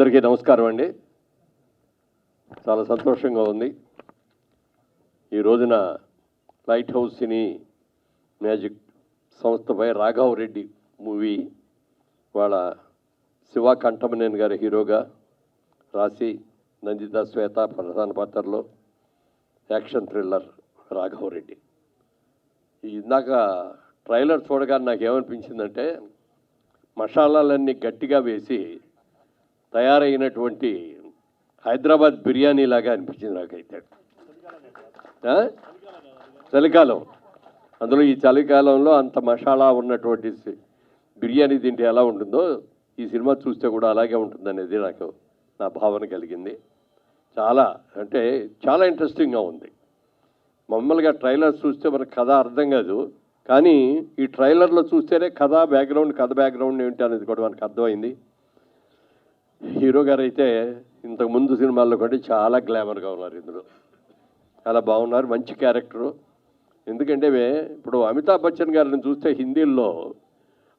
అందరికీ నమస్కారం అండి. చాలా సంతోషంగా ఉంది. ఈ రోజున లైట్ హౌస్ సినీ మ్యాజిక్ సంస్థపై రాఘవ్ రెడ్డి మూవీ వాళ్ళ శివ కంఠమనేని గారి హీరోగా రాసి నందిత శ్వేత ప్రధాన పాత్రలో యాక్షన్ థ్రిల్లర్ రాఘవ్ రెడ్డి. ఇందాక ట్రైలర్ చూడగానే నాకేమనిపించిందంటే మసాలాలన్నీ గట్టిగా వేసి తయారైనటువంటి హైదరాబాద్ బిర్యానీ లాగా అనిపించింది నాకైతే. చలికాలం, అందులో ఈ చలికాలంలో అంత మసాలా ఉన్నటువంటి బిర్యానీ తింటే ఎలా ఉంటుందో ఈ సినిమా చూస్తే కూడా అలాగే ఉంటుందనేది నాకు నా భావన కలిగింది. అంటే చాలా ఇంట్రెస్టింగ్గా ఉంది. మామూలుగా ట్రైలర్ చూస్తే మనకు కథ అర్థం కాదు, కానీ ఈ ట్రైలర్లో చూస్తేనే కథ బ్యాక్గ్రౌండ్ ఏంటి అనేది కూడా మనకు అర్థమైంది. హీరో గారు అయితే ఇంతకు ముందు సినిమాల్లో కంటే చాలా గ్లామర్గా ఉన్నారు. ఇందులో చాలా బాగున్నారు, మంచి క్యారెక్టరు. ఎందుకంటే ఇప్పుడు అమితాబ్ బచ్చన్ గారిని చూస్తే హిందీలో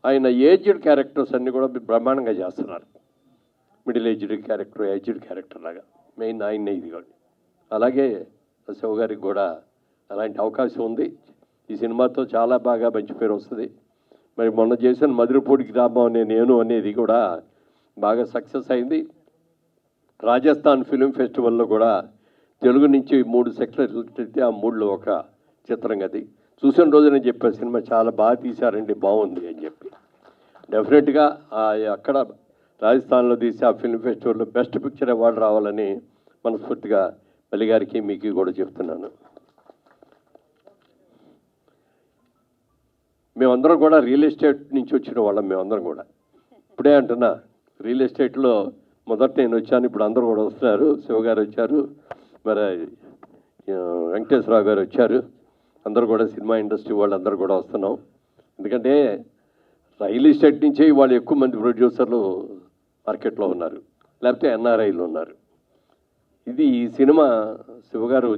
ఆయన ఏజ్డ్ క్యారెక్టర్స్ అన్నీ కూడా బ్రహ్మాండంగా చేస్తున్నారు. మిడిల్ ఏజ్డ్ క్యారెక్టర్ లాగా మెయిన్ ఆయన ఇది కూడా. అలాగే శివ గారికి కూడా అలాంటి అవకాశం ఉంది. ఈ సినిమాతో చాలా బాగా మంచి పేరు వస్తుంది. మరి మొన్న చేసిన మధురపూడి గ్రామం అనేది కూడా బాగా సక్సెస్ అయింది. రాజస్థాన్ ఫిలిం ఫెస్టివల్లో కూడా తెలుగు నుంచి 3 సెక్టర్లు ఆ 3లో ఒక చిత్రం అది చూసిన రోజు నేను చెప్పాను, సినిమా చాలా బాగా తీశారండి, బాగుంది అని చెప్పి. డెఫినెట్గా అక్కడ రాజస్థాన్లో తీసి ఆ ఫిలిం ఫెస్టివల్లో బెస్ట్ పిక్చర్ అవార్డు రావాలని మనస్ఫూర్తిగా మల్లి గారికి మీకు కూడా చెప్తున్నాను. మేమందరం కూడా రియల్ ఎస్టేట్ నుంచి వచ్చిన వాళ్ళం. మేమందరం కూడా ఇప్పుడే అంటున్నా, రియల్ ఎస్టేట్లో మొదట నేను వచ్చాను, ఇప్పుడు అందరూ కూడా వస్తున్నారు. శివ గారు వచ్చారు, మరి వెంకటేశ్వరరావు గారు వచ్చారు. అందరూ కూడా సినిమా ఇండస్ట్రీ వాళ్ళు అందరూ కూడా వస్తున్నాం. ఎందుకంటే రియల్ ఎస్టేట్ నుంచే వాళ్ళు ఎక్కువ మంది ప్రొడ్యూసర్లు మార్కెట్లో ఉన్నారు, లేకపోతే ఎన్ఆర్ఐలు ఉన్నారు. ఈ సినిమా శివగారు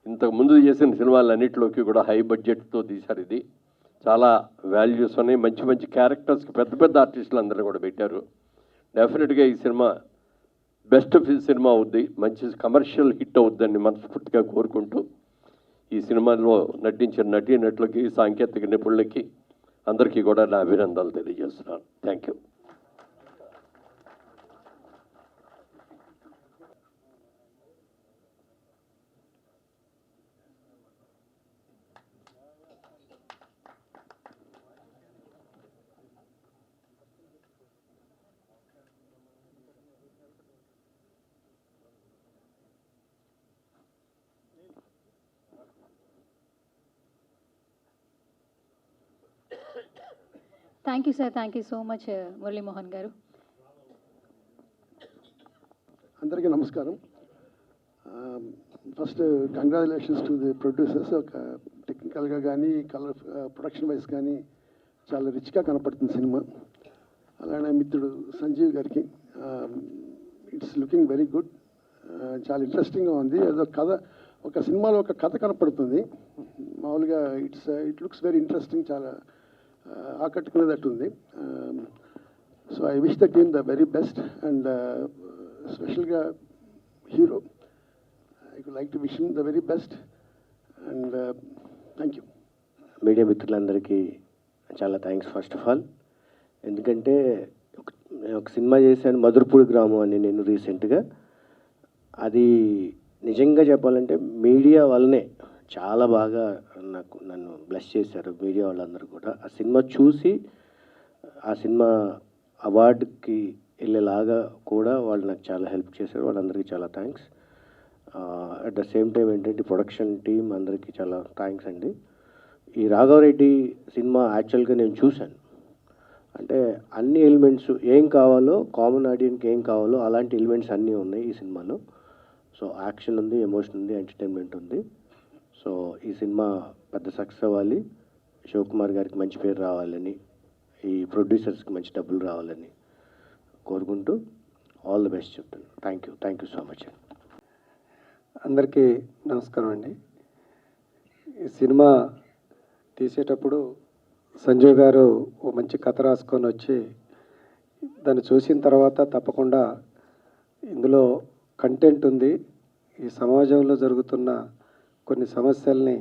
ఇంతకు ముందు చేసిన సినిమాలన్నింటిలోకి కూడా హై బడ్జెట్తో తీశారు. ఇది చాలా వాల్యూస్ ఉన్నాయి, మంచి మంచి క్యారెక్టర్స్కి పెద్ద ఆర్టిస్టులు అందరూ కూడా పెట్టారు. డెఫినెట్గా ఈ సినిమా బెస్ట్ సినిమా అవుద్ది, మంచి కమర్షియల్ హిట్ అవుద్దని మనస్ఫూర్తిగా కోరుకుంటూ ఈ సినిమాలో నటించిన నటీనటులకి, సాంకేతిక నిపుణులకి అందరికీ కూడా నా అభినందనలు తెలియజేస్తున్నాను. Thank you. Thank you, sir. Thank you so much, Murali Mohan garu. అందరికీ నమస్కారం. First congratulations to the producers. ఒక టెక్నికల్గా కానీ కలర్ ప్రొడక్షన్ వైజ్ కానీ చాలా రిచ్గా కనపడుతుంది సినిమా. అలానే మిత్రుడు సంజీవ్ గారికి ఇట్స్ లుకింగ్ వెరీ గుడ్, చాలా ఇంట్రెస్టింగ్గా ఉంది. ఏదో కథ, ఒక సినిమాలో ఒక కథ కనపడుతుంది మామూలుగా. ఇట్ లుక్స్ వెరీ ఇంట్రెస్టింగ్, చాలా ఆకట్టుకునేటట్టు ఉంది. So I wish the team the very best. And స్పెషల్గా hero, I would like to wish him the very best. And thank you. Media మిత్రులందరికీ చాలా థ్యాంక్స్ ఫస్ట్ ఆఫ్ ఆల్. ఎందుకంటే ఒక cinema చేశాను మధురపూడి గ్రామం అని నేను రీసెంట్గా. అది నిజంగా చెప్పాలంటే మీడియా వల్లనే చాలా బాగా నన్ను బ్లెస్ చేశారు మీడియా వాళ్ళందరూ కూడా. ఆ సినిమా చూసి ఆ సినిమా అవార్డుకి వెళ్ళేలాగా కూడా వాళ్ళు నాకు చాలా హెల్ప్ చేశారు. వాళ్ళందరికీ చాలా thanks. At the same time ఏంటంటే ప్రొడక్షన్ టీం అందరికీ చాలా థ్యాంక్స్ అండి. ఈ రాఘవరెడ్డి సినిమా యాక్చువల్గా నేను చూశాను. అంటే అన్ని ఎలిమెంట్స్ ఏం కావాలో, కామన్ ఆడియన్కి ఏం కావాలో అలాంటి ఎలిమెంట్స్ అన్నీ ఉన్నాయి ఈ సినిమాలో. సో యాక్షన్ ఉంది, ఎమోషన్ ఉంది, ఎంటర్టైన్మెంట్ ఉంది. సో ఈ సినిమా పెద్ద సక్సెస్ అవ్వాలి, శివకుమార్ గారికి మంచి పేరు రావాలని, ఈ ప్రొడ్యూసర్స్కి మంచి డబ్బులు రావాలని కోరుకుంటూ ఆల్ ది బెస్ట్ చెప్తాను. Thank you so much. అందరికీ నమస్కారం అండి. ఈ సినిమా తీసేటప్పుడు సంజయ్ గారు ఓ మంచి కథ రాసుకొని వచ్చి దాన్ని చూసిన తర్వాత తప్పకుండా ఇందులో కంటెంట్ ఉంది. ఈ సమాజంలో జరుగుతున్న కొన్ని సమస్యల్ని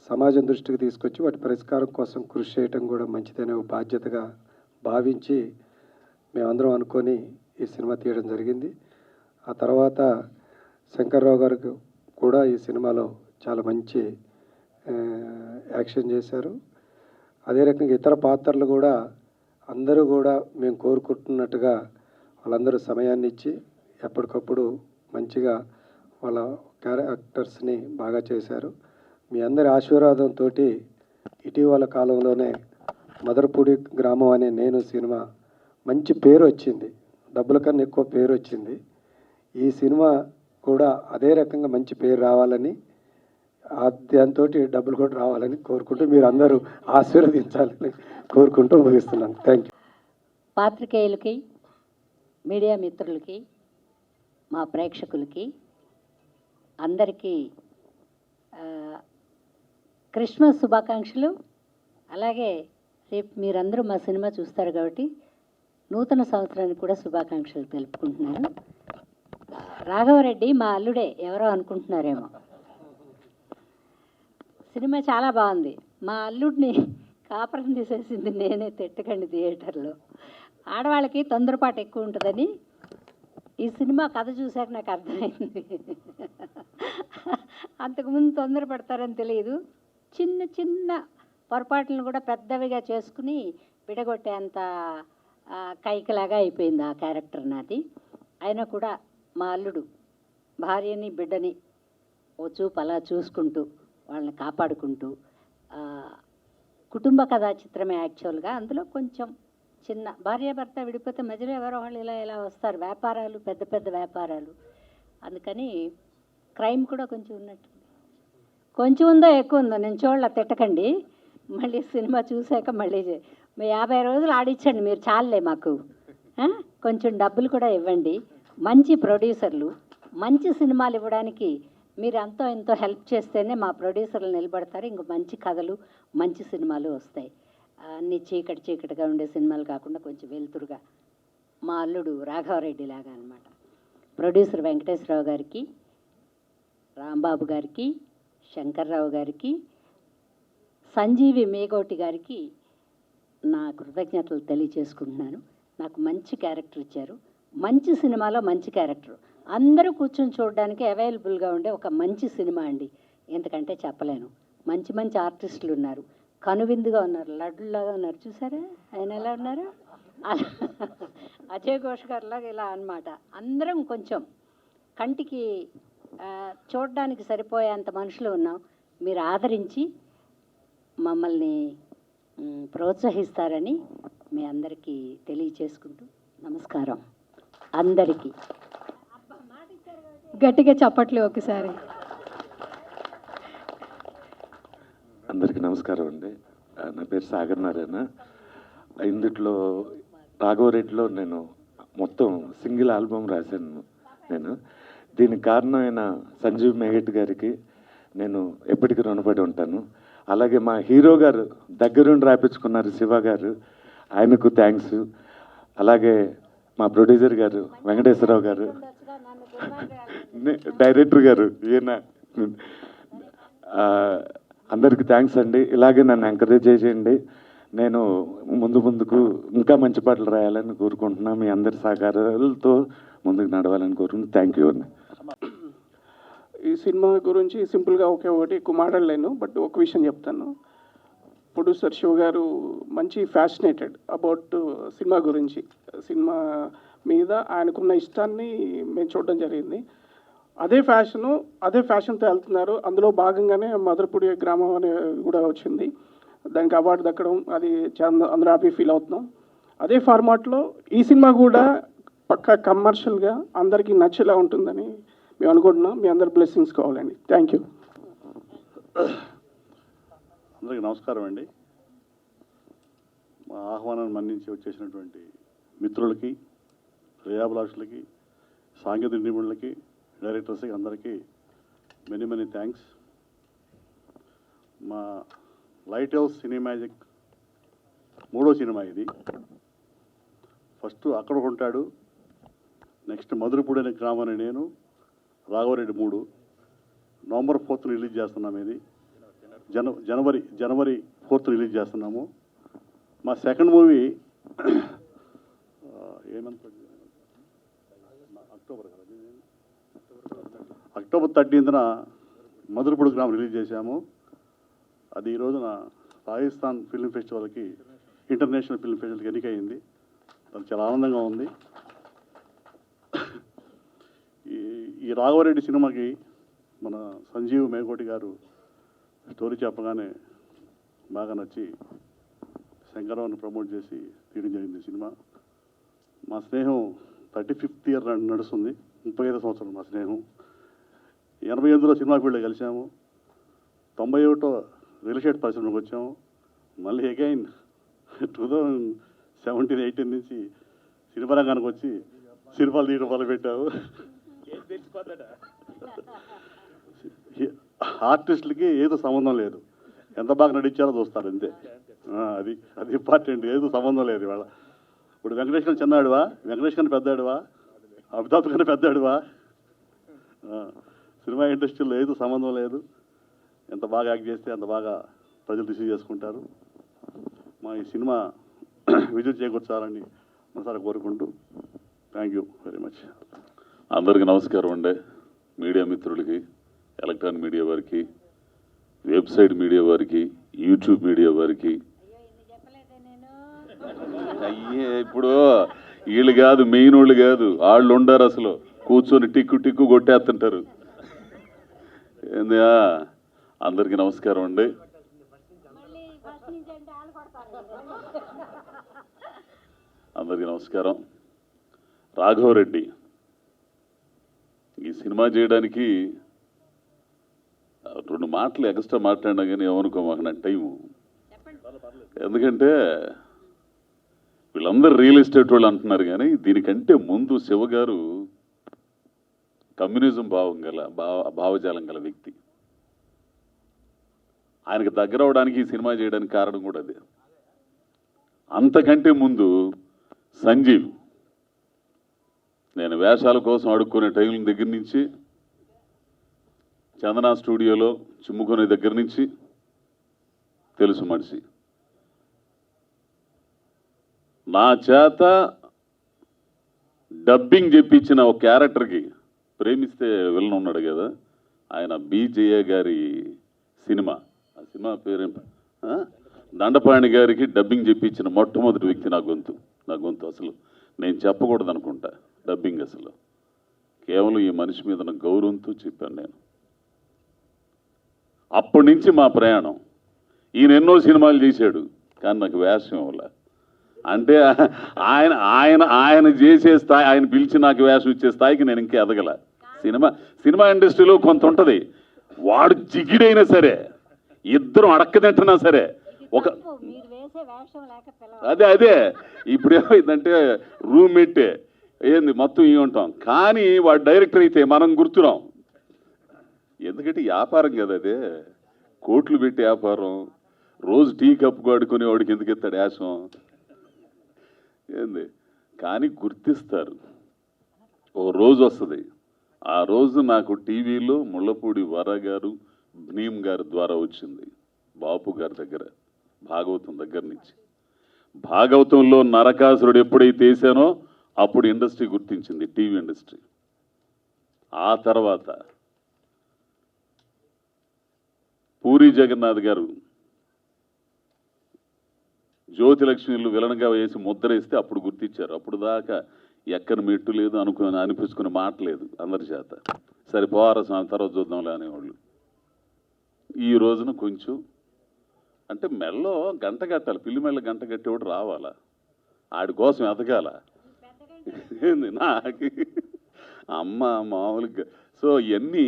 సమాజం దృష్టికి తీసుకొచ్చి వాటి పరిష్కారం కోసం కృషి చేయటం కూడా మంచిదనే ఒక బాధ్యతగా భావించి మేమందరం అనుకొని ఈ సినిమా తీయడం జరిగింది. ఆ తర్వాత శంకర్రావు గారికి కూడా ఈ సినిమాలో చాలా మంచి యాక్షన్ చేశారు. అదే రకంగా ఇతర పాత్రలు కూడా అందరూ కూడా మేము కోరుకుంటున్నట్టుగా వాళ్ళందరూ సమయాన్ని ఇచ్చి ఎప్పటికప్పుడు మంచిగా వాళ్ళ క్యారెక్టర్స్ని బాగా చేశారు. మీ అందరి ఆశీర్వాదంతో ఇటీవల కాలంలోనే మదర్పూడి గ్రామం అనే నేను సినిమా మంచి పేరు వచ్చింది, డబ్బుల కన్నా ఎక్కువ పేరు వచ్చింది. ఈ సినిమా కూడా అదే రకంగా మంచి పేరు రావాలని, దాంతో డబ్బులు కూడా రావాలని కోరుకుంటూ మీరు అందరూ ఆశీర్వదించాలని కోరుకుంటూ ముగిస్తున్నాను. Thank you. పాత్రికేయులకి, మీడియా మిత్రులకి, మా ప్రేక్షకులకి అందరికీ క్రిస్మస్ శుభాకాంక్షలు. అలాగే రేపు మీరందరూ మా సినిమా చూస్తారు కాబట్టి నూతన సంవత్సరానికి కూడా శుభాకాంక్షలు తెలుపుకుంటున్నాను. రాఘవరెడ్డి మా అల్లుడే ఎవరో అనుకుంటున్నారేమో. సినిమా చాలా బాగుంది. మా అల్లుడిని కాపురం తీసేసింది నేనే, తిట్టకండి థియేటర్లో. ఆడవాళ్ళకి తొందరపాటు ఎక్కువ ఉంటుందని ఈ సినిమా కథ చూశాక నాకు అర్థమైంది. అంతకుముందు తొందరపడతారని తెలియదు. చిన్న చిన్న పొరపాట్లను కూడా పెద్దవిగా చేసుకుని విడగొట్టేంత కైకలాగా అయిపోయింది ఆ క్యారెక్టర్ నాది. అయినా కూడా మా అల్లుడు భార్యని బిడ్డని ఓ చూపు అలా చూసుకుంటూ వాళ్ళని కాపాడుకుంటూ కుటుంబ కథా చిత్రమే యాక్చువల్గా. అందులో కొంచెం చిన్న భార్యాభర్త విడిపోతే మధ్యలో ఎవరో వాళ్ళు ఇలా వస్తారు, వ్యాపారాలు, పెద్ద పెద్ద వ్యాపారాలు. అందుకని క్రైమ్ కూడా కొంచెం ఉన్నట్టు. కొంచెం ఉందో ఎక్కువ ఉందో నేను చూడలే, తిట్టకండి. మళ్ళీ సినిమా చూశాక మళ్ళీ 50 రోజులు ఆడించండి మీరు, చాలులే మాకు. కొంచెం డబ్బులు కూడా ఇవ్వండి. మంచి ప్రొడ్యూసర్లు మంచి సినిమాలు ఇవ్వడానికి మీరు ఎంతో ఎంతో హెల్ప్ చేస్తేనే మా ప్రొడ్యూసర్లు నిలబడతారు. ఇంక మంచి కథలు, మంచి సినిమాలు వస్తాయి. అన్ని చీకటిగా ఉండే సినిమాలు కాకుండా కొంచెం వెలుతురుగా మా అల్లుడు రాఘవరెడ్డి లాగా అనమాట. ప్రొడ్యూసర్ వెంకటేశ్వరరావు గారికి, రాంబాబు గారికి, శంకర్రావు గారికి, సంజీవి మేగోటి గారికి నా కృతజ్ఞతలు తెలియచేసుకుంటున్నాను. నాకు మంచి క్యారెక్టర్ ఇచ్చారు. మంచి సినిమాలో మంచి క్యారెక్టర్, అందరూ కూర్చొని చూడడానికి అవైలబుల్గా ఉండే ఒక మంచి సినిమా అండి. ఎందుకంటే చెప్పలేను. మంచి మంచి ఆర్టిస్టులు ఉన్నారు, కనువిందుగా ఉన్నారు, లడ్డులాగా ఉన్నారు. చూసారా ఆయన ఎలా ఉన్నారు? అజయ్ ఘోష్ గారిలాగా ఇలా అన్నమాట. అందరం కొంచెం కంటికి చూడడానికి సరిపోయేంత మనుషులు ఉన్నాం. మీరు ఆదరించి మమ్మల్ని ప్రోత్సహిస్తారని మీ అందరికీ తెలియచేసుకుంటూ నమస్కారం అందరికీ. గట్టిగా చప్పట్లు ఒకసారి. అందరికీ నమస్కారం అండి. నా పేరు సాగర్ నారాయణ. ఇందుట్లో రాఘవరెడ్డిలో నేను మొత్తం సింగిల్ ఆల్బమ్ రాశాను నేను. దీనికి కారణమైన సంజీవ్ మేగట్ గారికి నేను ఎప్పటికీ రుణపడి ఉంటాను. అలాగే మా హీరో గారు దగ్గరుండి రాయించుకున్నారు శివ గారు, ఆయనకు థ్యాంక్స్. అలాగే మా ప్రొడ్యూసర్ గారు వెంకటేశ్వరరావు గారు, డైరెక్టర్ గారు, ఈయన అందరికీ థ్యాంక్స్ అండి. ఇలాగే నన్ను ఎంకరేజ్ చేయండి. నేను ముందుకు ఇంకా మంచి పాటలు రాయాలని కోరుకుంటున్నాను. మీ అందరి సహకారాలతో ముందుకు నడవాలని కోరుకుంటున్నాను. థ్యాంక్ యూ అండి. ఈ సినిమా గురించి సింపుల్గా ఒకటి ఎక్కువ మాట్లాడలేను, బట్ ఒక విషయం చెప్తాను. ప్రొడ్యూసర్ శివ గారు మంచి ఫ్యాసినేటెడ్ అబౌట్ సినిమా గురించి, సినిమా మీద ఆయనకున్న ఇష్టాన్ని మేము చూడడం జరిగింది. అదే ఫ్యాషన్తో వెళ్తున్నారు. అందులో భాగంగానే మదర్పూడి గ్రామం అనే కూడా వచ్చింది, దానికి అవార్డు దక్కడం, అది చాలా అందరూ హ్యాపీ ఫీల్ అవుతున్నాం. అదే ఫార్మాట్లో ఈ సినిమా కూడా పక్కా కమర్షియల్గా అందరికీ నచ్చేలా ఉంటుందని మేము అనుకుంటున్నాం. మీ అందరి బ్లెస్సింగ్స్ కావాలండి. Thank you. అందరికీ నమస్కారం అండి. మా ఆహ్వానాన్ని మన్నించి వచ్చేసినటువంటి మిత్రులకి, శ్రేయాభిలాషులకి, సాంకేతిక నిపుణులకి, డైరెక్టర్స్కి అందరికీ మెనీ థ్యాంక్స్. మా లైట్ హౌస్ సినిమాజిక్ 3వ సినిమా ఇది. ఫస్ట్ అక్కడ ఉంటాడు, నెక్స్ట్ మధురపూడి అనే గ్రామాన్ని నేను, రాఘవరెడ్డి 3 నవంబర్ 4th రిలీజ్ చేస్తున్నాము. ఇది జనవరి 4th రిలీజ్ చేస్తున్నాము. మా second movie October 13th Madhurapudi గ్రామం రిలీజ్ చేశాము. అది ఈ రోజున రాజస్థాన్ ఫిల్మ్ ఫెస్టివల్కి, ఇంటర్నేషనల్ ఫిల్మ్ ఫెస్టివల్కి ఎన్నికయింది. అది చాలా ఆనందంగా ఉంది. ఈ రాఘవరెడ్డి సినిమాకి మన సంజీవ్ మేకోటి గారు స్టోరీ చెప్పగానే బాగా నచ్చి శంకరరావుని ప్రమోట్ చేసి తీయడం జరిగింది సినిమా. మా స్నేహం 35th year నడుస్తుంది. 35వ సంవత్సరం మా స్నేహం. 88లో సినిమా ఫీల్డ్లో కలిసాము. 91 రియల్ ఎస్టేట్ పరిశ్రమకు వచ్చాము. మళ్ళీ అగైన్ 2017-18 నుంచి సినిమా రంగానికి వచ్చి సినిమాలు తీయడం మొదలుపెట్టాము. ఆర్టిస్టులకి ఏదో సంబంధం లేదు, ఎంత బాగా నటించారో చూస్తారు అంతే. అది ఇంపార్టెంట్. ఏదో సంబంధం లేదు ఇవాళ. ఇప్పుడు వెంకటేష్ గారు చిన్నాడువా, వెంకటేష్ గారిని పెద్దాడువా, అమితాబ్ గారిని పెద్దాడువా, సినిమా ఇండస్ట్రీలో ఏదో సంబంధం లేదు. ఎంత బాగా యాక్ట్ చేస్తే అంత బాగా ప్రజలు రిసీవ్ చేసుకుంటారు. మా ఈ సినిమా విజయం చేకూర్చాలని మనసారా కోరుకుంటూ థ్యాంక్ యూ వెరీ మచ్. అందరికీ నమస్కారం అండి. మీడియా మిత్రులకి, ఎలక్ట్రానిక్ మీడియా వారికి, వెబ్సైట్ మీడియా వారికి, యూట్యూబ్ మీడియా వారికి. అయ్యే ఇప్పుడు వీళ్ళు కాదు, మెయిన్ వాళ్ళు కాదు, వాళ్ళు ఉండరు అసలు. కూర్చొని టిక్కు కొట్టేస్తుంటారు. ఏందా, అందరికీ నమస్కారం అండి. అందరికీ నమస్కారం. రాఘవరెడ్డి ఈ సినిమా చేయడానికి 2 మాటలు ఎక్స్ట్రా మాట్లాడినా కానీ ఏమనుకో, మాకు నా టైము. ఎందుకంటే వీళ్ళందరూ రియల్ ఎస్టేట్ వాళ్ళు అంటున్నారు, కానీ దీనికంటే ముందు శివ గారు కమ్యూనిజం భావజాలం గల వ్యక్తి. ఆయనకు దగ్గర అవడానికి ఈ సినిమా చేయడానికి కారణం కూడా అదే. అంతకంటే ముందు సంజీవ్, నేను వేషాల కోసం అడుక్కునే టైం దగ్గర నుంచి, చందనా స్టూడియోలో చిమ్ముకునే దగ్గర నుంచి తెలుసు మనిషి. నా చేత డబ్బింగ్ చెప్పించిన ఒక క్యారెక్టర్కి, ప్రేమిస్తే విలన్ ఉన్నాడు కదా ఆయన, బీజేయ గారి సినిమా, ఆ సినిమా పేరేం, దండపాణి గారికి డబ్బింగ్ చెప్పించిన మొట్టమొదటి వ్యక్తి నా గొంతు అసలు నేను చెప్పకూడదు అనుకుంటా డబ్బింగ్. అసలు కేవలం ఈ మనిషి మీద నా గౌరవంతో చెప్పాను నేను. అప్పటి నుంచి మా ప్రయాణం. ఈయన ఎన్నో సినిమాలు చేశాడు, కానీ నాకు వేషం ఇవ్వాల. అంటే ఆయన చేసే స్థాయి, ఆయన పిలిచి నాకు వేషం ఇచ్చే స్థాయికి నేను ఇంకా ఎదగల. సినిమా ఇండస్ట్రీలో కొంత ఉంటుంది, వాడు జిగిడైనా సరే, ఇద్దరం అడక్కదంటున్నా సరే, ఒక అదే ఇప్పుడు ఏమైందంటే రూమ్మేటే ఏంది మొత్తం ఇవి ఉంటాం, కానీ వాడు డైరెక్టర్ అయితే మనం గుర్తురాం. ఎందుకంటే వ్యాపారం కదా అదే, కోట్లు పెట్టి వ్యాపారం. రోజు టీ కప్పు ఆడుకుని వాడికి ఎందుకు ఎత్తాడు యాసం ఏంది, కానీ గుర్తిస్తారు. ఓ రోజు వస్తుంది, ఆ రోజు నాకు టీవీలో ముళ్ళపూడి వర గారు, భీమ్ గారి ద్వారా వచ్చింది. బాపు గారి దగ్గర, భాగవతం దగ్గర నుంచి. భాగవతంలో నరకాసురుడు ఎప్పుడైతే వేసానో అప్పుడు ఇండస్ట్రీ గుర్తించింది, టీవీ ఇండస్ట్రీ. ఆ తర్వాత పూరి జగన్నాథ్ గారు జ్యోతిలక్ష్మిలు విలన్గా వేసి ముద్ర వేస్తే అప్పుడు గుర్తించారు. అప్పుడు దాకా ఎక్కని మెట్టు లేదు, అనిపించుకునే మాట లేదు అందరి చేత. సరే పోవారా స్వామి, తర్వాత చూద్దాంలే అనేవాళ్ళు. ఈ రోజున కొంచెం అంటే మెల్లో గంట కట్టాలి, పిల్లి మెల్ల గంట కట్టేవాడు రావాలా, ఆడి కోసం ఎదగాల. ఏంది నాకు అమ్మ మామూలుగా. సో ఇవన్నీ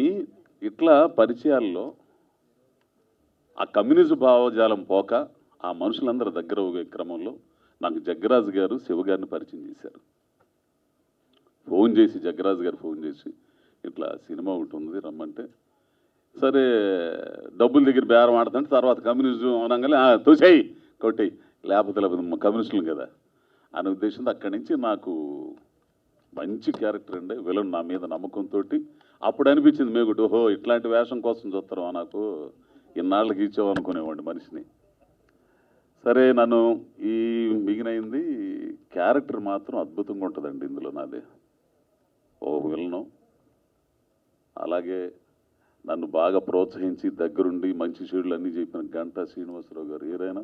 ఇట్లా పరిచయాల్లో ఆ కమ్యూనిజం భావజాలం పోక ఆ మనుషులందరూ దగ్గర అయ్యే క్రమంలో నాకు జగ్గరాజు గారు శివగారిని పరిచయం చేశారు. ఫోన్ చేసి, జగ్గరాజు గారు ఫోన్ చేసి ఇట్లా సినిమా ఒకటి ఉంది రమ్మంటే, సరే డబ్బుల దగ్గర బేరం ఆడుతుంటే తర్వాత కమ్యూనిజం అనగానే తోసేయి కొట్టేయి, లేకపోతే కమ్యూనిస్టులు కదా అనే ఉద్దేశంతో అక్కడి నుంచి నాకు మంచి క్యారెక్టర్ అండి. విలన్ నా మీద నమ్మకంతో అప్పుడు అనిపించింది మేగుడు, ఓహో ఇట్లాంటి వేషం కోసం చూస్తారా నాకు, ఇన్నాళ్ళకి ఇచ్చావు అనుకునేవాడిని మనిషిని. సరే నన్ను ఈ మిగినైంది క్యారెక్టర్ మాత్రం అద్భుతంగా ఉంటుందండి ఇందులో నాదే. ఓ విలను అలాగే నన్ను బాగా ప్రోత్సహించి దగ్గరుండి మంచి షేడ్లు అన్నీ చెప్పిన గంటా శ్రీనివాసరావు గారు ఏరైనా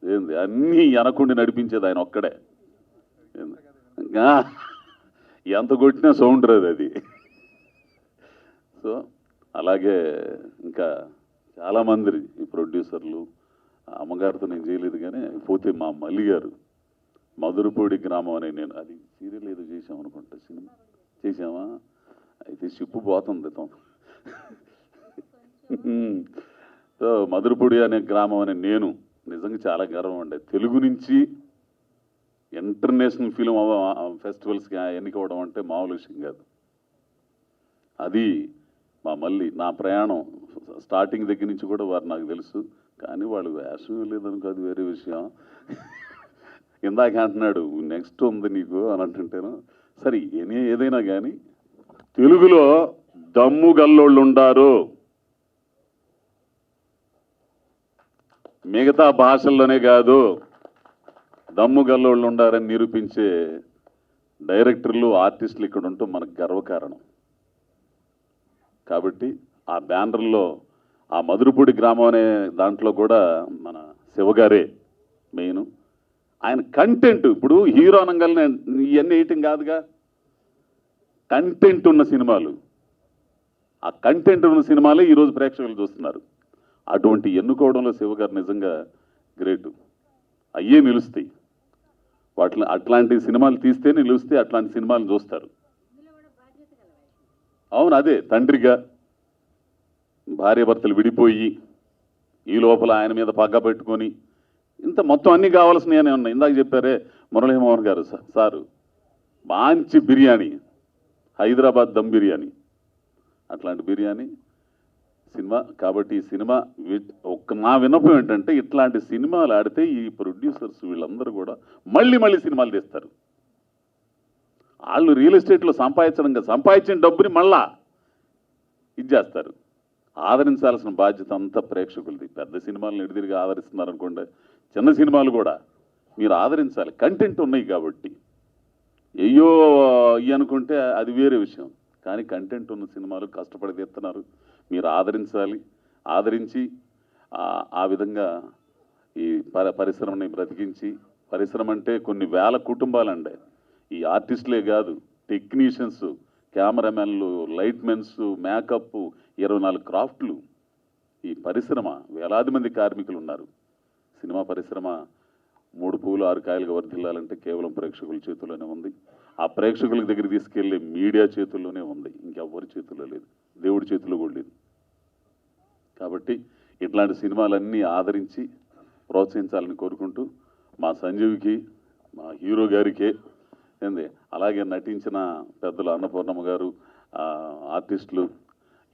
ఏంది అన్నీ అనకుండి నడిపించేది ఆయన ఒక్కడే. ఎంత కొట్టినా సౌండ్ రాదు అది. సో అలాగే ఇంకా చాలామంది ఈ ప్రొడ్యూసర్లు, అమ్మగారితో నేను చేయలేదు కానీ పోతే మా మల్లి గారు మధురపూడి గ్రామం అనే, నేను అది సీరియల్ ఏదో చేసాం అనుకుంటా, సినిమా చేసామా అయితే షిప్పు పోతుంది. సో మధురపూడి అనే గ్రామం అనే నేను నిజంగా చాలా గర్వం అండి. తెలుగు నుంచి ఇంటర్నేషనల్ ఫిలిం ఫెస్టివల్స్కి ఎన్నికవడం అంటే మామూలు విషయం కాదు. అది మా మళ్ళీ నా ప్రయాణం స్టార్టింగ్ దగ్గర నుంచి కూడా వారు నాకు తెలుసు, కానీ వాళ్ళు వేషం లేదనుకో అది వేరే విషయం. ఇందాక అంటున్నాడు నెక్స్ట్ ఉంది నీకు అని అంటుంటేను, సరే ఏదైనా కానీ తెలుగులో దమ్ము గల్లోళ్ళు ఉండారు, మిగతా భాషల్లోనే కాదు దమ్ము గల్లోళ్ళు ఉండారని నిరూపించే డైరెక్టర్లు, ఆర్టిస్టులు ఇక్కడ ఉంటూ మనకు గర్వకారణం. కాబట్టి ఆ బ్యానర్లో ఆ మధురపూడి గ్రామం అనే దాంట్లో కూడా మన శివగారే మెయిన్. ఆయన కంటెంట్ ఇప్పుడు హీరో అనగానే ఇవన్నీ వేయటం కాదుగా, కంటెంట్ ఉన్న సినిమాలు, ఆ కంటెంట్ ఉన్న సినిమాలే ఈరోజు ప్రేక్షకులు చూస్తున్నారు. అటువంటి ఎన్నుకోవడంలో శివగారు నిజంగా గ్రేటు. అయ్యే నిలుస్తాయి, వాటిని అట్లాంటి సినిమాలు తీస్తే నిలుస్తే అట్లాంటి సినిమాలు చూస్తారు. అవును, అదే తండ్రిగా భార్యాభర్తలు విడిపోయి ఈ లోపల ఆయన మీద పగ్గ పెట్టుకొని ఇంత మొత్తం అన్నీ కావాల్సినవి ఉన్నాయి. ఇందాక చెప్పారే మురళీమోహన్ గారు సారు, మంచి బిర్యానీ, హైదరాబాద్ దమ్ బిర్యానీ, అట్లాంటి బిర్యానీ సినిమా. కాబట్టి ఈ సినిమా నా విన్నపం ఏంటంటే ఇట్లాంటి సినిమాలు ఆడితే ఈ ప్రొడ్యూసర్స్ వీళ్ళందరూ కూడా మళ్ళీ మళ్ళీ సినిమాలు తీస్తారు. వాళ్ళు రియల్ ఎస్టేట్లో సంపాదించిన డబ్బుని మళ్ళా ఇది చేస్తారు. ఆదరించాల్సిన బాధ్యత అంతా ప్రేక్షకులది. పెద్ద సినిమాలను ఎడిదిరిగా ఆదరిస్తున్నారు అనుకోండి, చిన్న సినిమాలు కూడా మీరు ఆదరించాలి. కంటెంట్ ఉన్నాయి కాబట్టి అయ్యో ఇవి అనుకుంటే అది వేరే విషయం, కానీ కంటెంట్ ఉన్న సినిమాలు కష్టపడి తీస్తున్నారు, మీరు ఆదరించాలి. ఆదరించి ఆ విధంగా ఈ పరిశ్రమని బ్రతికించి, పరిశ్రమ అంటే కొన్ని వేల కుటుంబాలండి, ఈ ఆర్టిస్టులే కాదు, టెక్నీషియన్స్, కెమెరామెన్లు, లైట్మెన్స్, మేకప్, 24 క్రాఫ్ట్లు, ఈ పరిశ్రమ వేలాది మంది కార్మికులు ఉన్నారు. సినిమా పరిశ్రమ 3 పూలు 6 కాయలుగా వర్ధిల్లాలంటే కేవలం ప్రేక్షకుల చేతుల్లోనే ఉంది. ఆ ప్రేక్షకుల దగ్గర తీసుకెళ్లే మీడియా చేతుల్లోనే ఉంది, ఇంకెవ్వరి చేతుల్లో లేదు, దేవుడి చేతుల్లో కూడా లేదు. కాబట్టి ఇట్లాంటి సినిమాలన్నీ ఆదరించి ప్రోత్సహించాలని కోరుకుంటూ, మా సంజీవ్కి, మా హీరో గారికే ఏంది, అలాగే నటించిన పెద్దలు అన్నపూర్ణమ్మ గారు, ఆర్టిస్టులు,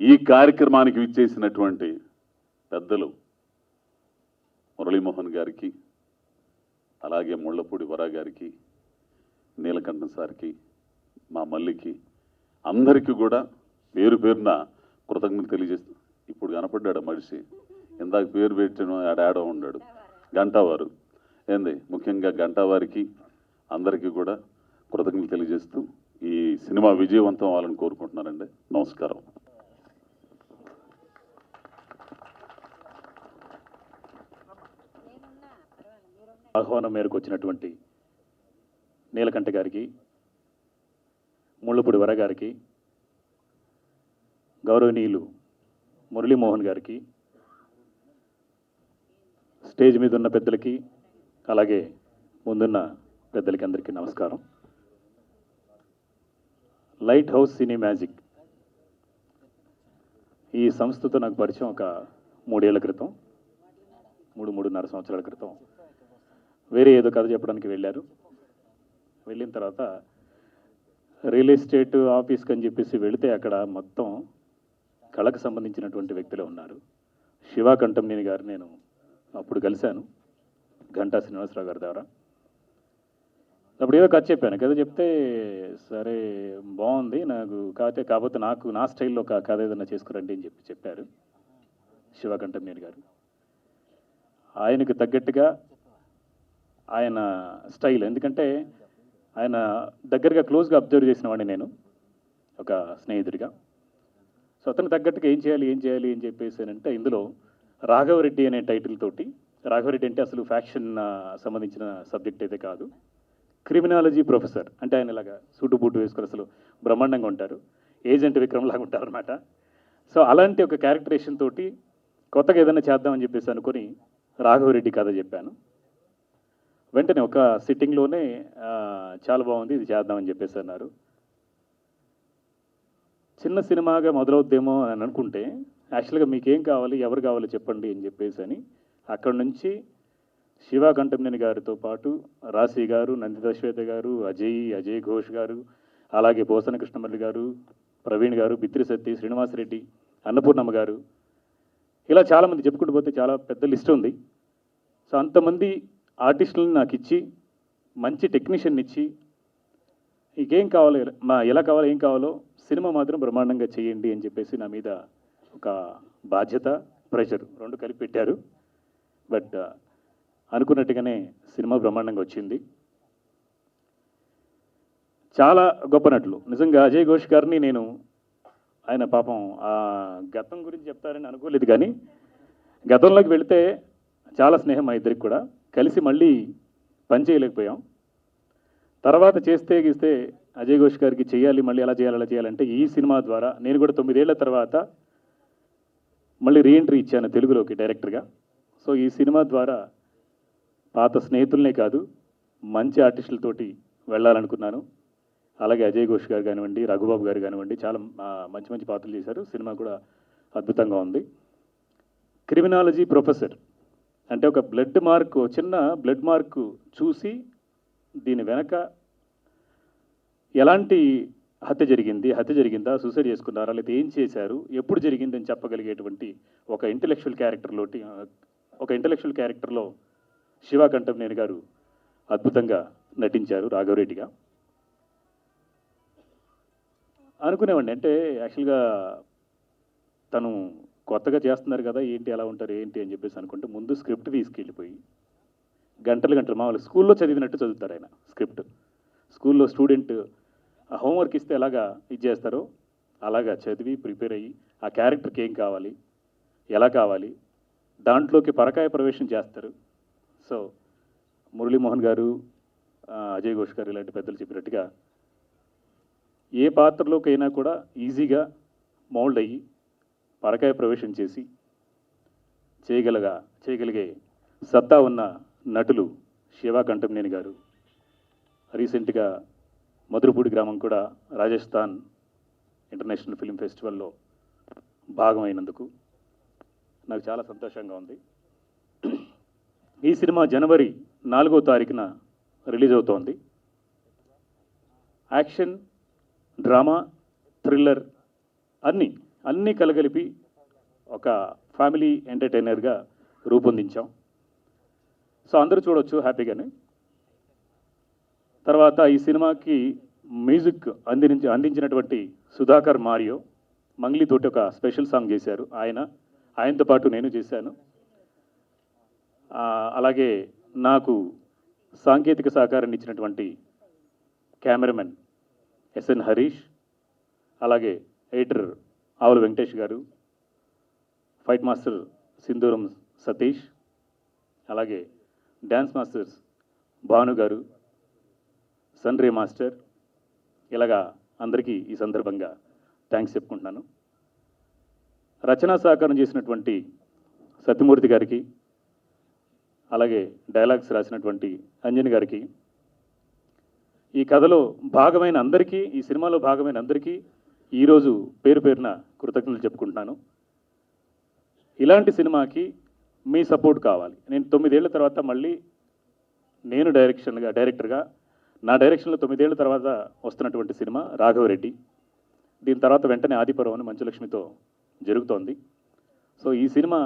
ఈ కార్యక్రమానికి విచ్చేసినటువంటి పెద్దలు మురళీమోహన్ గారికి, అలాగే ముళ్ళపూడి వరా గారికి, నీలకంఠన్ సార్కి, మా మల్లికి, అందరికీ కూడా పేరు పేరున కృతజ్ఞతలు తెలియజేస్తూ, ఇప్పుడు కనపడ్డాడు మనిషి, ఇందాక పేరు పెట్టిన ఆడాడో ఉన్నాడు గంటావారు ఏంది, ముఖ్యంగా గంటావారికి అందరికీ కూడా కృతజ్ఞతలు తెలియజేస్తూ ఈ సినిమా విజయవంతం అవ్వాలని కోరుకుంటున్నానండి. నమస్కారం. ఆహ్వానం మేరకు వచ్చినటువంటి నీలకంఠ గారికి, ముళ్ళపూడి వర గారికి, గౌరవనీయులు మురళీమోహన్ గారికి, స్టేజ్ మీద ఉన్న పెద్దలకి, అలాగే ముందున్న పెద్దలకి అందరికీ నమస్కారం. లైట్ హౌస్ సినీ మ్యాజిక్ ఈ సంస్థతో నాకు పరిచయం ఒక 3 ఏళ్ల క్రితం, 3.5 సంవత్సరాల క్రితం వేరే ఏదో కథ చెప్పడానికి వెళ్ళారు. వెళ్ళిన తర్వాత రియల్ ఎస్టేట్ ఆఫీస్కి అని చెప్పేసి వెళితే అక్కడ మొత్తం కళకు సంబంధించినటువంటి వ్యక్తులే ఉన్నారు. శివ కంఠంనేని గారు నేను అప్పుడు కలిశాను, గంటా శ్రీనివాసరావు గారి ద్వారా. అప్పుడు ఏదో కథ చెప్పాను. కథ చెప్తే సరే బాగుంది నాకు కాకపోతే నాకు నా స్టైల్లో ఒక కథ ఏదైనా చేసుకురండి అని చెప్పారు శివకంఠమేని గారు. ఆయనకు తగ్గట్టుగా ఆయన స్టైల్, ఎందుకంటే ఆయన దగ్గరగా క్లోజ్గా అబ్జర్వ్ చేసిన వాడిని నేను ఒక స్నేహితుడిగా. సో అతనికి తగ్గట్టుగా ఏం చేయాలి అని చెప్పేసానంటే, ఇందులో రాఘవరెడ్డి అనే టైటిల్ తోటి, రాఘవరెడ్డి అంటే అసలు ఫ్యాక్షన్ సంబంధించిన సబ్జెక్ట్ అయితే కాదు, క్రిమినాలజీ ప్రొఫెసర్ అంటే ఆయన ఇలాగా సూటు బూటు వేసుకొని అసలు బ్రహ్మాండంగా ఉంటారు, ఏజెంట్ విక్రమ్ లాగా ఉంటారు అనమాట. సో అలాంటి ఒక క్యారెక్టరేషన్ తోటి కొత్తగా ఏదైనా చేద్దామని చెప్పేసి అనుకొని రాఘవరెడ్డి కథ చెప్పాను. వెంటనే ఒక సిట్టింగ్లోనే చాలా బాగుంది, ఇది చేద్దామని చెప్పేసి అన్నారు. చిన్న సినిమాగా మొదలవుద్దేమో అని అనుకుంటే, యాక్చువల్గా మీకేం కావాలి, ఎవరు కావాలో చెప్పండి అని చెప్పేసి అని అక్కడి నుంచి శివకంఠమేని గారితో పాటు రాశి గారు, నందిత శ్వేత గారు, అజయ్ ఘోష్ గారు, అలాగే పోసన కృష్ణమల్లి గారు, ప్రవీణ్ గారు, బిత్రి సత్తి, శ్రీనివాసరెడ్డి, అన్నపూర్ణమ్మ గారు, ఇలా చాలామంది చెప్పుకుంటూ పోతే చాలా పెద్ద లిస్ట్ ఉంది. సో అంతమంది ఆర్టిస్టులను నాకు ఇచ్చి, మంచి టెక్నీషియన్ ఇచ్చి, ఇంకేం కావాలో ఎలా కావాలో ఏం కావాలో సినిమా మాత్రం బ్రహ్మాండంగా చేయండి అని చెప్పేసి నా మీద ఒక బాధ్యత, ప్రెషర్ రెండు కలిపి పెట్టారు. బట్ అనుకున్నట్టుగానే సినిమా బ్రహ్మాండంగా వచ్చింది. చాలా గొప్ప నటులు నిజంగా. అజయ్ ఘోష్ గారిని నేను, ఆయన పాపం ఆ గతం గురించి చెప్తారని అనుకోలేదు, కానీ గతంలోకి వెళితే చాలా స్నేహం మా ఇద్దరికి కూడా, కలిసి మళ్ళీ పని చేయలేకపోయాం. తర్వాత చేస్తే గీస్తే అజయ్ ఘోష్ గారికి చేయాలి, మళ్ళీ అలా చేయాలంటే ఈ సినిమా ద్వారా నేను కూడా 9 ఏళ్ల తర్వాత మళ్ళీ రీఎంట్రీ ఇచ్చాను తెలుగులోకి డైరెక్టర్గా. సో ఈ సినిమా ద్వారా పాత స్నేహితులనే కాదు, మంచి ఆర్టిస్టులతోటి వెళ్ళాలనుకున్నాను. అలాగే అజయ్ ఘోష్ గారు కానివ్వండి, రఘుబాబు గారు కానివ్వండి, చాలా మంచి పాత్రలు చేశారు. సినిమా కూడా అద్భుతంగా ఉంది. క్రిమినాలజీ ప్రొఫెసర్ అంటే ఒక చిన్న బ్లడ్ మార్క్ చూసి దీని వెనక ఎలాంటి హత్య జరిగిందా, సూసైడ్ చేసుకున్నారా, లేదా ఏం చేశారు, ఎప్పుడు జరిగిందని చెప్పగలిగేటువంటి ఒక ఇంటెలెక్చువల్ క్యారెక్టర్లో శివకంఠమేని గారు అద్భుతంగా నటించారు రాఘవరెడ్డిగా. అనుకునేవాడిని, అంటే యాక్చువల్గా తను కొత్తగా చేస్తున్నారు కదా, ఎలా ఉంటారు అని చెప్పేసి అనుకుంటే, ముందు స్క్రిప్ట్ తీసుకెళ్ళిపోయి గంటలు మామూలు స్కూల్లో చదివినట్టు చదువుతారు ఆయన స్క్రిప్ట్. స్కూల్లో స్టూడెంట్ హోంవర్క్ ఇస్తే ఎలాగా ఇది చేస్తారో అలాగా చదివి ప్రిపేర్ అయ్యి ఆ క్యారెక్టర్కి ఏం కావాలి, ఎలా కావాలి, దాంట్లోకి పరకాయ ప్రవేశం చేస్తారు. సో మురళీమోహన్ గారు, అజయ్ ఘోష్ గారు ఇలాంటి పెద్దలు చెప్పినట్టుగా ఏ పాత్రలోకైనా కూడా ఈజీగా మౌల్డ్ అయ్యి పరకాయ ప్రవేశం చేసి చేయగలిగే సత్తా ఉన్న నటులు శివకంఠమేని గారు. రీసెంట్గా మధురపూడి గ్రామం కూడా రాజస్థాన్ ఇంటర్నేషనల్ ఫిల్మ్ ఫెస్టివల్లో భాగమైనందుకు నాకు చాలా సంతోషంగా ఉంది. ఈ సినిమా జనవరి 4వ తారీఖున రిలీజ్ అవుతోంది. యాక్షన్, డ్రామా, థ్రిల్లర్ అన్నీ కలగలిపి ఒక ఫ్యామిలీ ఎంటర్టైనర్గా రూపొందించాం. సో అందరూ చూడొచ్చు హ్యాపీగానే. తర్వాత ఈ సినిమాకి మ్యూజిక్ అందించినటువంటి సుధాకర్ మారియో మంగ్లీతోటి ఒక స్పెషల్ సాంగ్ చేశారు. ఆయనతో పాటు నేను చేశాను. అలాగే నాకు సాంకేతిక సహకారాన్ని ఇచ్చినటువంటి కెమెరామెన్ ఎస్ఎన్ హరీష్, అలాగే ఎడిటర్ ఆవుల వెంకటేష్ గారు, ఫైట్ మాస్టర్ సింధూరం సతీష్, అలాగే డ్యాన్స్ మాస్టర్స్ భాను గారు, సన్ రే మాస్టర్, ఇలాగా అందరికీ ఈ సందర్భంగా థ్యాంక్స్ చెప్పుకుంటున్నాను. రచనా సహకారం చేసినటువంటి సత్యమూర్తి గారికి, అలాగే డైలాగ్స్ రాసినటువంటి అంజని గారికి, ఈ కథలో భాగమైన అందరికీ, ఈ సినిమాలో భాగమైన అందరికీ ఈరోజు పేరున కృతజ్ఞతలు చెప్పుకుంటున్నాను. ఇలాంటి సినిమాకి మీ సపోర్ట్ కావాలి. నేను 9 ఏళ్ల తర్వాత మళ్ళీ నేను డైరెక్టర్గా నా డైరెక్షన్లో 9 ఏళ్ల తర్వాత వస్తున్నటువంటి సినిమా రాఘవరెడ్డి. దీని తర్వాత వెంటనే ఆదిపర్వం అని మంచులక్ష్మితో జరుగుతోంది. సో ఈ సినిమా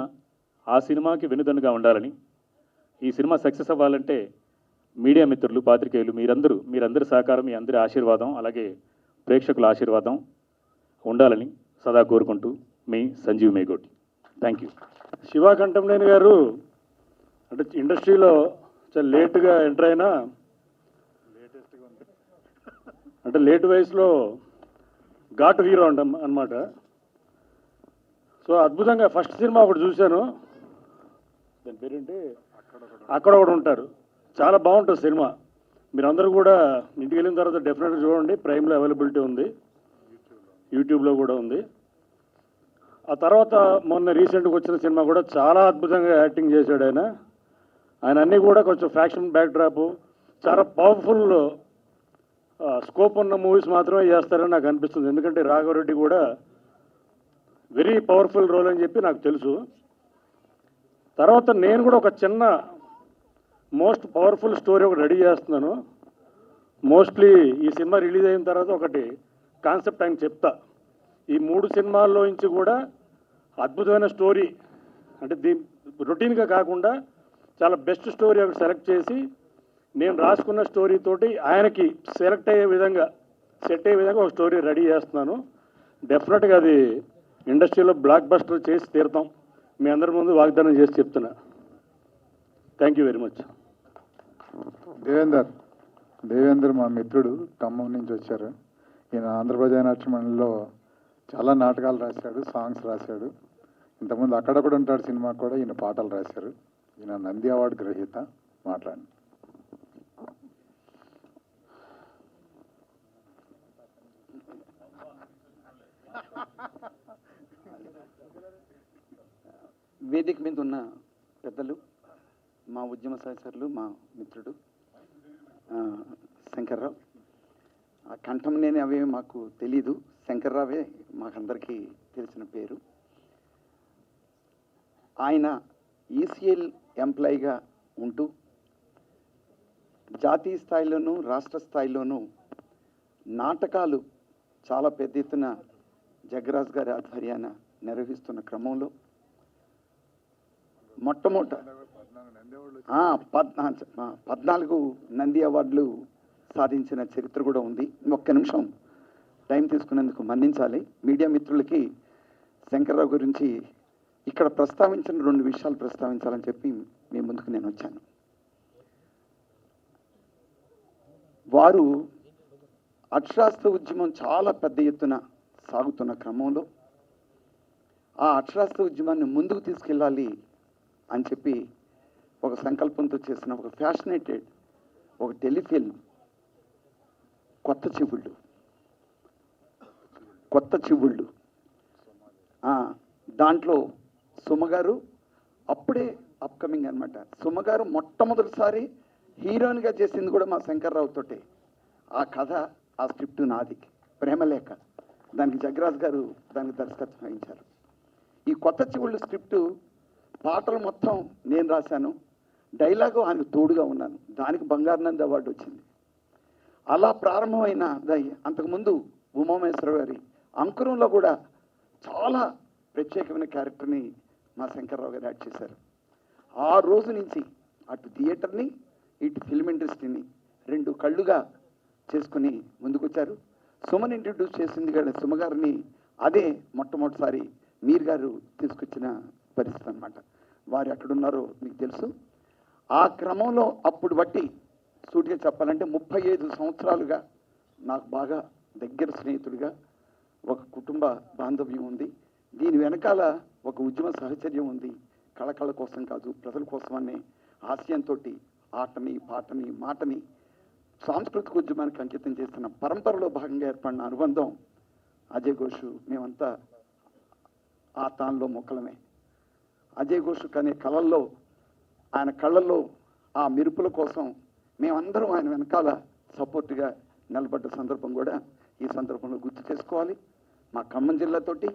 ఆ సినిమాకి వెనుదన్నుగా ఉండాలని, ఈ సినిమా సక్సెస్ అవ్వాలంటే మీడియా మిత్రులు, పాత్రికేయులు మీరందరి సహకారం, మీ అందరి ఆశీర్వాదం, అలాగే ప్రేక్షకుల ఆశీర్వాదం ఉండాలని సదా కోరుకుంటూ మీ సంజీవ్ మేగోటి. Thank you. శివ కంఠంనేని గారు అంటే ఇండస్ట్రీలో చాలా లేటుగా ఎంటర్ అయినా అంటే లేట్ వయసులో ఘాటు హీరో అన్నమాట. సో అద్భుతంగా ఫస్ట్ సినిమా ఒకటి చూశాను, దాని పేరేంటి, అక్కడ ఒకటి ఉంటారు. చాలా బాగుంటుంది సినిమా. మీరందరూ కూడా ఇంటికి వెళ్ళిన తర్వాత డెఫినెట్గా చూడండి. ప్రైమ్లో అవైలబిలిటీ ఉంది, యూట్యూబ్లో కూడా ఉంది. ఆ తర్వాత మొన్న రీసెంట్గా వచ్చిన సినిమా కూడా చాలా అద్భుతంగా యాక్టింగ్ చేశాడు ఆయన అన్నీ కూడా కొంచెం ఫ్యాక్షన్ బ్యాక్డ్రాప్, చాలా పవర్ఫుల్ స్కోప్ ఉన్న మూవీస్ మాత్రమే చేస్తారని నాకు అనిపిస్తుంది. ఎందుకంటే రాఘవరెడ్డి కూడా వెరీ పవర్ఫుల్ రోల్ అని చెప్పి నాకు తెలుసు. తర్వాత నేను కూడా ఒక చిన్న మోస్ట్ పవర్ఫుల్ స్టోరీ ఒకటి రెడీ చేస్తున్నాను. మోస్ట్లీ ఈ సినిమా రిలీజ్ అయిన తర్వాత ఒకటి కాన్సెప్ట్ ఆయన చెప్తా. ఈ 3 సినిమాల్లో నుంచి కూడా అద్భుతమైన స్టోరీ, అంటే రొటీన్గా కాకుండా చాలా బెస్ట్ స్టోరీ ఒకటి సెలెక్ట్ చేసి నేను రాసుకున్న స్టోరీ తోటి ఆయనకి సెట్ అయ్యే విధంగా ఒక స్టోరీ రెడీ చేస్తున్నాను. డెఫినెట్గా అది ఇండస్ట్రీలో బ్లాక్ బస్టర్ చేసి తీరుతాం. మీ అందరి ముందు వాగ్దానం చేసి చెప్తున్నా. Thank you very much. Devender మా మిత్రుడు, ఖమ్మం నుంచి వచ్చారు. ఈయన ఆంధ్రప్రదేశ్ నాట్య మండలిలో చాలా నాటకాలు రాశాడు, సాంగ్స్ రాశాడు. ఇంతకుముందు అక్కడక్కడ ఉంటాడు సినిమా కూడా ఈయన పాటలు రాశారు. ఈయన నంది అవార్డు గ్రహీత. మాట్లాడండి. వేదిక మీద ఉన్న పెద్దలు, మా ఉద్యమ సహచరులు, మా మిత్రుడు శంకర్రావు. ఆ కంఠంనేని అవే మాకు తెలీదు, శంకర్రావే మాకందరికీ తెలిసిన పేరు. ఆయన ఈసీఎల్ ఎంప్లాయీగా ఉంటూ జాతీయ స్థాయిలోనూ రాష్ట్ర స్థాయిలోనూ నాటకాలు చాలా పెద్ద ఎత్తున జగ్గరాజు గారి ఆధ్వర్యాన నిర్వహిస్తున్న క్రమంలో మొట్టమొదట 14 నంది అవార్డులు సాధించిన చరిత్ర కూడా ఉంది. ఒక్క నిమిషం టైం తీసుకునేందుకు మన్నించాలి. మీడియా మిత్రులకి శంకర్రావు గురించి ఇక్కడ ప్రస్తావించిన 2 విషయాలు ప్రస్తావించాలని చెప్పి మీ ముందుకు నేను వచ్చాను. వారు అక్షరాస్యత ఉద్యమం చాలా పెద్ద ఎత్తున సాగుతున్న క్రమంలో ఆ అక్షరాస్యత ఉద్యమాన్ని ముందుకు తీసుకెళ్ళాలి అని చెప్పి ఒక సంకల్పంతో చేసిన ఒక ఫ్యాషనేటెడ్ ఒక టెలిఫిల్మ్ కొత్త చివుళ్ళు. దాంట్లో సుమగారు అప్పుడే అప్కమింగ్ అనమాట. సుమగారు మొట్టమొదటిసారి హీరోయిన్గా చేసింది కూడా మా శంకర్రావుతోటే. ఆ కథ, ఆ స్క్రిప్ట్ నాది, ప్రేమలేఖ. దానికి జగ్గరాజు గారు దానికి దర్శకత్వం వహించారు. ఈ కొత్త చివుళ్ళు స్క్రిప్టు పాటలు మొత్తం నేను రాశాను, డైలాగు ఆయనకు తోడుగా ఉన్నాను. దానికి బంగారు నంది అవార్డు వచ్చింది. అలా ప్రారంభమైన అంతకుముందు ఉమామేశ్వర గారి అంకురంలో కూడా చాలా ప్రత్యేకమైన క్యారెక్టర్ని మా శంకర్రావు గారు యాడ్ చేశారు. ఆ రోజు నుంచి అటు థియేటర్ని ఇటు ఫిల్మ్ ఇండస్ట్రీని 2 కళ్ళుగా చేసుకుని ముందుకొచ్చారు. సుమన్ ఇంట్రడ్యూస్ చేసింది కానీ సుమగారిని అదే మొట్టమొదటిసారి మీర్ గారు తీసుకొచ్చిన పరిస్థితి అనమాట. వారు ఎక్కడున్నారో మీకు తెలుసు. ఆ క్రమంలో అప్పుడు బట్టి సూటిగా చెప్పాలంటే 35 సంవత్సరాలుగా నాకు బాగా దగ్గర స్నేహితుడిగా ఒక కుటుంబ బాంధవ్యం ఉంది. దీని వెనకాల ఒక ఉద్యమ సహచర్యం ఉంది. కళ కోసం కాదు, ప్రజల కోసం అనే ఆశయంతో ఆటని, పాటని, మాటని సాంస్కృతిక ఉద్యమానికి అంకితం చేస్తున్న పరంపరలో భాగంగా ఏర్పడిన అనుబంధం అజయ్ ఘోష్. మేమంతా ఆ తాన్లో మొక్కలమే. అజయ్ ఘోష్ అనే కళల్లో, ఆయన కళ్ళల్లో ఆ మెరుపుల కోసం మేమందరం ఆయన వెనకాల సపోర్ట్గా నిలబడ్డ సందర్భం కూడా ఈ సందర్భంలో గుర్తు చేసుకోవాలి. మా ఖమ్మం జిల్లాతోటి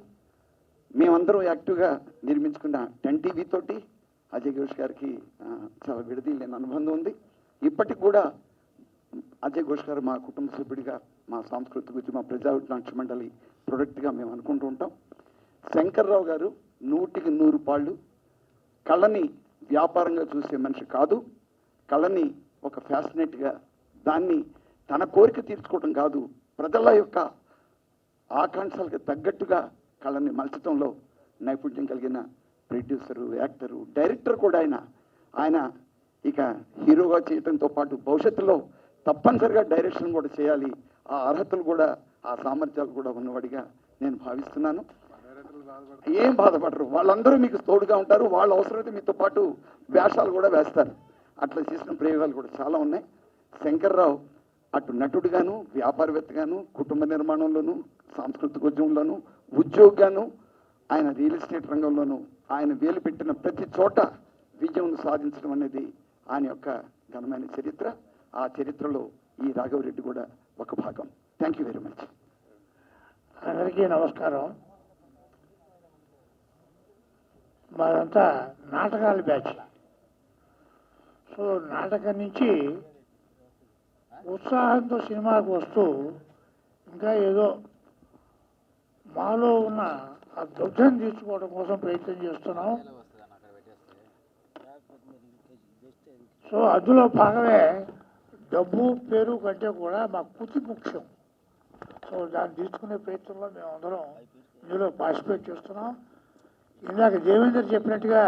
మేమందరం యాక్టివ్గా నిర్మించుకున్న 10 TV తోటి అజయ్ ఘోష్ గారికి చాలా విడదీయలేని అనుబంధం ఉంది. ఇప్పటికి కూడా అజయ్ ఘోష్ గారు మా కుటుంబ సభ్యుడిగా, మా సాంస్కృతిక ఉద్యమ ప్రజా నాట్య మండలి ప్రొడక్ట్గా మేము అనుకుంటూ ఉంటాం. శంకర్రావు గారు 100కి 100 పాళ్ళు కళని వ్యాపారంగా చూసే మనిషి కాదు, కళని ఒక ఫ్యాసినేట్గా దాన్ని తన కోరిక తీర్చుకోవడం కాదు, ప్రజల యొక్క ఆకాంక్షలకు తగ్గట్టుగా కళని మలచడంలో నైపుణ్యం కలిగిన ప్రొడ్యూసరు, యాక్టరు, డైరెక్టర్ కూడా ఆయన ఇక హీరోగా చేయడంతో పాటు భవిష్యత్తులో తప్పనిసరిగా డైరెక్షన్ కూడా చేయాలి, ఆ అర్హతలు కూడా ఆ సామర్థ్యాలు కూడా ఉన్నవాడిగా నేను భావిస్తున్నాను. ఏం బాధపడరు, వాళ్ళందరూ మీకు తోడుగా ఉంటారు, వాళ్ళ అవసరమైతే మీతో పాటు వేషాలు కూడా వేస్తారు. అట్లా చేసిన ప్రయోగాలు కూడా చాలా ఉన్నాయి. శంకర్రావు అటు నటుడుగాను, వ్యాపారవేత్తగాను, కుటుంబ నిర్మాణంలోను, సాంస్కృతిక ఉద్యమంలోను, ఉద్యోగిగాను, ఆయన రియల్ ఎస్టేట్ రంగంలోనూ ఆయన వేలు పెట్టిన ప్రతి చోట విజయం సాధించడం అనేది ఆయన యొక్క ఘనమైన చరిత్ర. ఆ చరిత్రలో ఈ రాఘవరెడ్డి కూడా ఒక భాగం. Thank you very much. అందరికీ నమస్కారం. మాదంతా నాటకాల బ్యాచ్. సో నాటకం నుంచి ఉత్సాహంతో సినిమాకు వస్తూ ఇంకా ఏదో మాలో ఉన్న ఆ దుగ్ధం తీర్చుకోవడం కోసం ప్రయత్నం చేస్తున్నాం. సో అందులో భాగమే డబ్బు పేరు కంటే కూడా మాకు పూర్తి ముఖ్యం. సో దాన్ని తీసుకునే ప్రయత్నంలో మేము అందరం ఇందులో పార్టిసిపేట్ చేస్తున్నాం. ఇందాక దేవేందర్ చెప్పినట్టుగా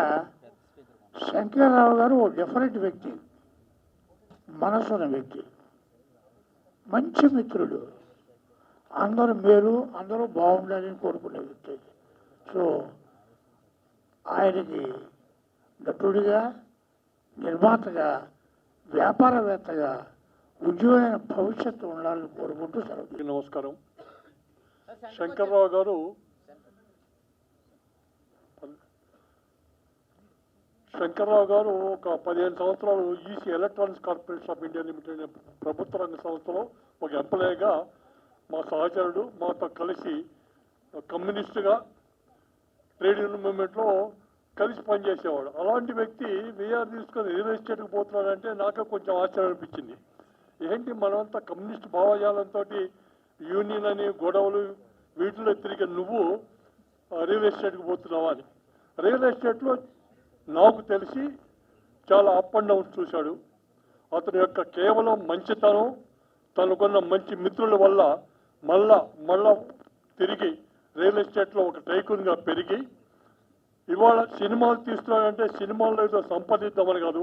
శంకర్రావు గారు ఓ డిఫరెంట్ వ్యక్తి, మనసున్న వ్యక్తి, మంచి మిత్రుడు, అందరూ మేలు, అందరూ బాగుండాలని కోరుకునే వ్యక్తి. సో ఆయనకి నటుడిగా, నిర్మాతగా, వ్యాపారవేత్తగా ఉజ్వలమైన భవిష్యత్తు ఉండాలని కోరుకుంటూ సెలవు. నమస్కారం. శంకర్రావు గారు ఒక 15 సంవత్సరాలు EC electronics corporation of India limited అనే ప్రభుత్వ రంగ సంస్థలో ఒక ఎంప్లాయీగా మా సహచరుడు మాతో కలిసి కమ్యూనిస్టుగా ట్రేడ్ యూనియన్ మూవ్మెంట్లో కలిసి పనిచేసేవాడు. అలాంటి వ్యక్తి వీఆర్ తీసుకొని రియల్ ఎస్టేట్కి పోతున్నాడంటే నాకు కొంచెం ఆశ్చర్యం అనిపించింది. ఏంటి మనమంతా కమ్యూనిస్ట్ భావజాలంతో యూనియన్ అని గొడవలు వీటిలో తిరిగి నువ్వు రియల్ ఎస్టేట్కి పోతున్నావా అని. రియల్ ఎస్టేట్లో నాకు తెలిసి చాలా అప్ అండ్ డౌన్స్ చూశాడు. అతని యొక్క కేవలం మంచితనం, తనకున్న మంచి మిత్రుల వల్ల మళ్ళా తిరిగి రియల్ ఎస్టేట్లో ఒక టైకూన్గా పెరిగి ఇవాళ సినిమాలు తీస్తున్నాడంటే సినిమాల్లో ఏదో సంపాదిద్దామని కాదు,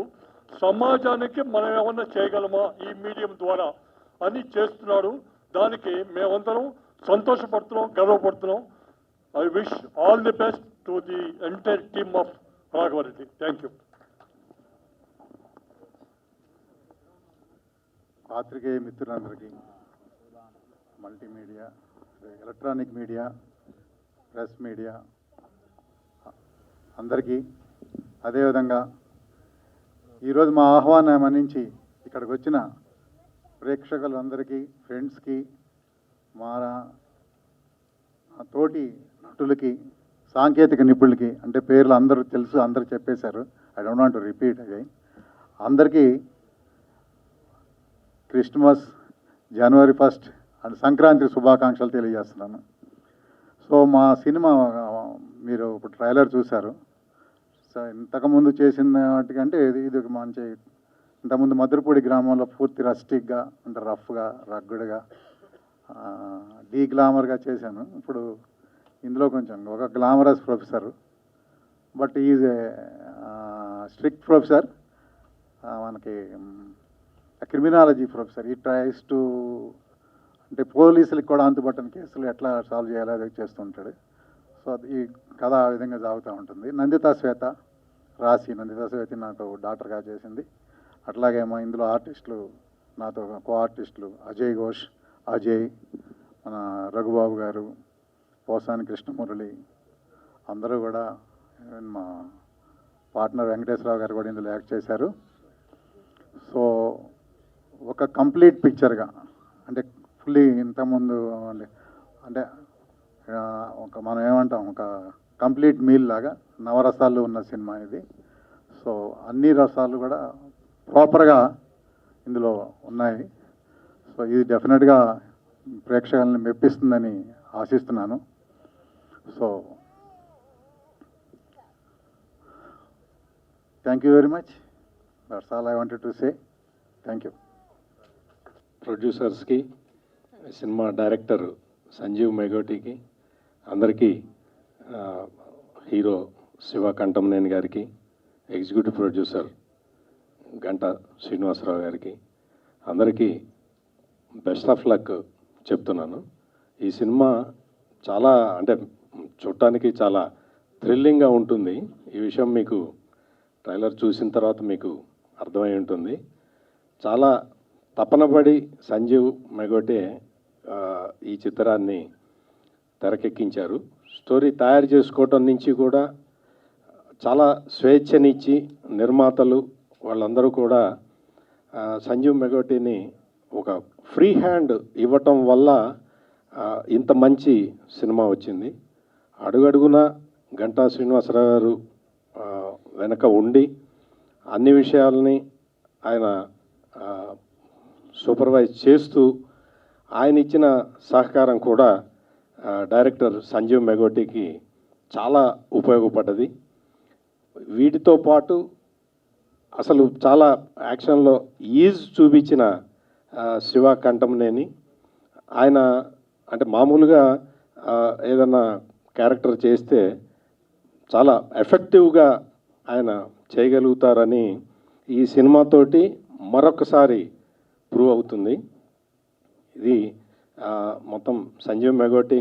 సమాజానికి మనం ఏమన్నా చేయగలమా ఈ మీడియం ద్వారా అని చేస్తున్నాడు. దానికి మేమందరం సంతోషపడుతున్నాం, గర్వపడుతున్నాం. I wish all the best to the entire team of Raghavareddy. Thank you. పాత్రికేయ మిత్రులందరికీ, multimedia, electronic media, press media అందరికీ, అదేవిధంగా ఈరోజు మా ఆహ్వానం మన్నించి ఇక్కడికి వచ్చిన ప్రేక్షకులందరికీ, ఫ్రెండ్స్కి, మా తోటి నటులకి, సాంకేతిక నిపుణులకి, అంటే పేర్లు అందరూ తెలుసు, అందరూ చెప్పేశారు, I don't want to repeat again. అందరికీ క్రిస్మస్, జనవరి 1 అండ్ సంక్రాంతి శుభాకాంక్షలు తెలియజేస్తున్నాను. సో మా సినిమా మీరు ఇప్పుడు ట్రైలర్ చూశారు. సో ఇంతకుముందు చేసిన వాటికంటే ఇది ఒక మంచి, ఇంతకుముందు మధురపూడి గ్రామంలో పూర్తి రస్టిక్గా, అంటే రఫ్గా, రగ్గుడ్గా, డీ గ్లామర్గా చేశాను. ఇప్పుడు ఇందులో కొంచెం ఒక glamorous professor, but is a strict professor, మనకి క్రిమినాలజీ ప్రొఫెసర్. ఈ ట్రైస్ టు, అంటే పోలీసులకు కూడా అంతుపట్టని కేసులు ఎట్లా సాల్వ్ చేయాలో అది చేస్తుంటాడు. సో ఈ కథ ఆ విధంగా సాగుతూ ఉంటుంది. నందితా శ్వేత నాకు డాక్టర్గా చేసింది. అట్లాగేమో ఇందులో ఆర్టిస్టులు, నాతో కో ఆర్టిస్టులు అజయ్ ఘోష్, అజయ్, మన రఘుబాబు గారు, పోసాని కృష్ణమురళి, అందరూ కూడా, మా పార్ట్నర్ వెంకటేశ్వరరావు గారు కూడా ఇందులో యాక్ట్ చేశారు. సో ఒక కంప్లీట్ పిక్చర్గా, అంటే ఫుల్లీ ఇంతకుముందు అంటే ఒక మనం ఏమంటాం, ఒక కంప్లీట్ మీల్ లాగా నవరసాలు ఉన్న సినిమా ఇది. సో అన్ని రసాలు కూడా ప్రాపర్గా ఇందులో ఉన్నాయి. సో ఇది డెఫినెట్గా ప్రేక్షకులను మెప్పిస్తుందని ఆశిస్తున్నాను. So thank you very much. That's all I wanted to say. Thank you. ప్రొడ్యూసర్స్కి, సినిమా డైరెక్టర్ సంజీవ్ మెగోటికి, అందరికీ, హీరో శివ కంఠంనేని గారికి, ఎగ్జిక్యూటివ్ ప్రొడ్యూసర్ గంటా శ్రీనివాసరావు గారికి, అందరికీ బెస్ట్ ఆఫ్ లక్ చెప్తున్నాను. ఈ సినిమా చాలా అంటే చూడటానికి చాలా థ్రిల్లింగ్గా ఉంటుంది. ఈ విషయం మీకు ట్రైలర్ చూసిన తర్వాత మీకు అర్థమై ఉంటుంది. చాలా తపనపడి సంజీవ్ మెగోటే ఈ చిత్రాన్ని తెరకెక్కించారు. స్టోరీ తయారు చేసుకోవటం నుంచి కూడా చాలా స్వేచ్ఛనిచ్చి నిర్మాతలు వాళ్ళందరూ కూడా సంజీవ్ మెగోటిని ఒక ఫ్రీ హ్యాండ్ ఇవ్వటం వల్ల ఇంత మంచి సినిమా వచ్చింది. అడుగడుగున గంటా శ్రీనివాసరావు గారు వెనక ఉండి అన్ని విషయాలని ఆయన సూపర్వైజ్ చేస్తూ ఆయన ఇచ్చిన సహకారం కూడా డైరెక్టర్ సంజీవ్ మెగోటికి చాలా ఉపయోగపడ్డది. వీటితో పాటు అసలు చాలా యాక్షన్లో ఈజ్ చూపించిన శివ కంఠంనేని, ఆయన అంటే మామూలుగా ఏదన్నా క్యారెక్టర్ చేస్తే చాలా ఎఫెక్టివ్గా ఆయన చేయగలుగుతారని ఈ సినిమాతోటి మరొకసారి ప్రూవ్ అవుతుంది. ఇది మొత్తం సంజీవ్ మెగోటి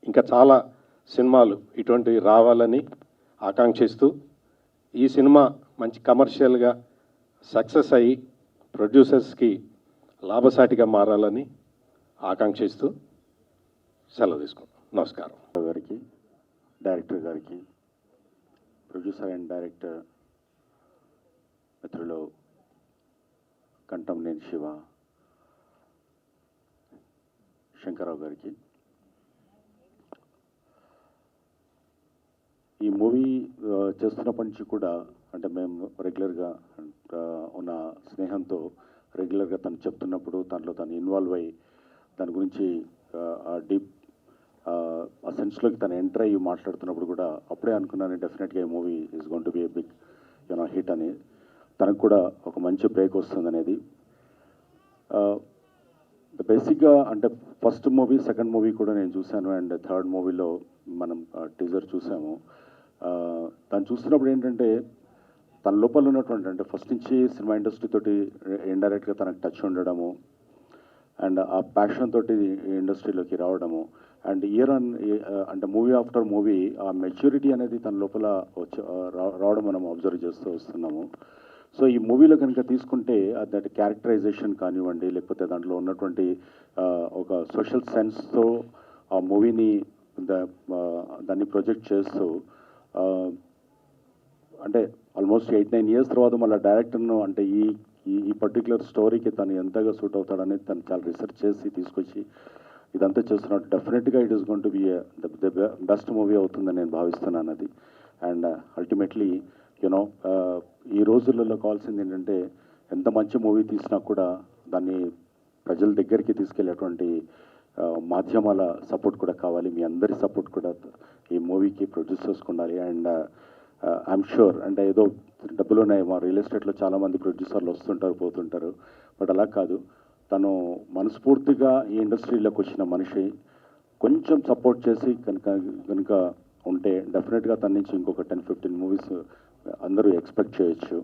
ఇంకా చాలా సినిమాలు ఇటువంటివి రావాలని ఆకాంక్షిస్తూ, ఈ సినిమా మంచి కమర్షియల్గా సక్సెస్ అయ్యి ప్రొడ్యూసర్స్కి లాభసాటిగా మారాలని ఆకాంక్షిస్తూ సెలవు తీసుకుంటాం. నమస్కారం. గారికి, డైరెక్టర్ గారికి, ప్రొడ్యూసర్ అండ్ డైరెక్టర్ మిత్రులు కంఠంనేని శివ, శంకర్రావు గారికి, ఈ మూవీ చేస్తున్నప్పటి నుంచి కూడా అంటే మేము రెగ్యులర్గా ఉన్న స్నేహంతో రెగ్యులర్గా తను చెప్తున్నప్పుడు దాంట్లో తను ఇన్వాల్వ్ అయ్యి దాని గురించి ఆ డీప్ ఆ సెన్స్లోకి తను ఎంటర్ అయ్యి మాట్లాడుతున్నప్పుడు కూడా అప్పుడే అనుకున్నాను డెఫినెట్గా ఈ movie is going to be a big hit అని. తనకు కూడా ఒక మంచి బ్రేక్ వస్తుంది అనేది. బేసిక్గా అంటే ఫస్ట్ మూవీ, సెకండ్ మూవీ కూడా నేను చూశాను అండ్ థర్డ్ మూవీలో మనం టీజర్ చూసాము. తను చూస్తున్నప్పుడు ఏంటంటే తన లోపల ఉన్నటువంటి అంటే ఫస్ట్ నుంచి సినిమా ఇండస్ట్రీ తోటి ఇండైరెక్ట్గా తనకు టచ్ ఉండడము అండ్ ఆ ప్యాషన్ తోటి ఇండస్ట్రీలోకి రావడము అండ్ అంటే మూవీ ఆఫ్టర్ మూవీ ఆ మెచ్యూరిటీ అనేది తన లోపల రావడం మనం అబ్జర్వ్ చేస్తూ వస్తున్నాము. సో ఈ మూవీలో కనుక తీసుకుంటే అది క్యారెక్టరైజేషన్ కానివ్వండి, లేకపోతే దాంట్లో ఉన్నటువంటి ఒక సోషల్ సెన్స్తో ఆ మూవీని దాన్ని ప్రొజెక్ట్ చేస్తూ అంటే ఆల్మోస్ట్ 8-9 years తర్వాత మళ్ళీ డైరెక్టర్ను అంటే ఈ పర్టికులర్ స్టోరీకి తను ఎంతగా సూట్ అవుతాడనేది తను చాలా రీసెర్చ్ చేసి తీసుకొచ్చి ఇదంతా చేస్తున్నాడు. డెఫినెట్గా it is going to be the best movie అవుతుందని నేను భావిస్తున్నాను అది. అండ్ అల్టిమేట్లీ యూనో ఈ రోజులలో కావాల్సింది ఏంటంటే ఎంత మంచి మూవీ తీసినా కూడా దాన్ని ప్రజల దగ్గరికి తీసుకెళ్ళేటువంటి మాధ్యమాల సపోర్ట్ కూడా కావాలి. మీ అందరి సపోర్ట్ కూడా ఈ మూవీకి ప్రొడ్యూసర్స్కి ఉండాలి. అండ్ ఐఎమ్ షూర్ అంటే ఏదో డబ్బులునే మా రియల్ ఎస్టేట్లో చాలామంది ప్రొడ్యూసర్లు వస్తుంటారు పోతుంటారు, బట్ అలా కాదు. తను మనస్ఫూర్తిగా ఈ ఇండస్ట్రీలోకి వచ్చిన మనిషి కొంచెం సపోర్ట్ చేసి కనుక ఉంటే డెఫినెట్గా తన నుంచి ఇంకొక 10-15 మూవీస్ అందరూ ఎక్స్పెక్ట్ చేయొచ్చు.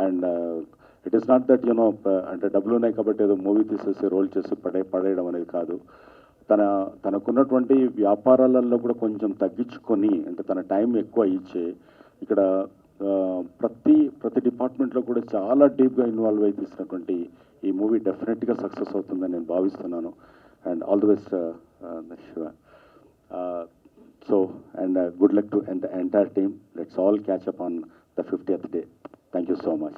And it is not that you know అంటే డబ్బులు ఉన్నాయి కాబట్టి ఏదో మూవీ తీసేసి రోల్ చేసి పడేయడం అనేది కాదు. తనకున్నటువంటి వ్యాపారాలలో కూడా కొంచెం తగ్గించుకొని అంటే తన టైం ఎక్కువ ఇచ్చి ఇక్కడ ప్రతి డిపార్ట్మెంట్లో కూడా చాలా డీప్గా ఇన్వాల్వ్ అయి తీసినటువంటి ఈ మూవీ డెఫినెట్గా సక్సెస్ అవుతుందని నేను భావిస్తున్నాను. And all the best Shiva. So and good luck to the entire team. Let's all catch up on the 50th day. Thank you so much.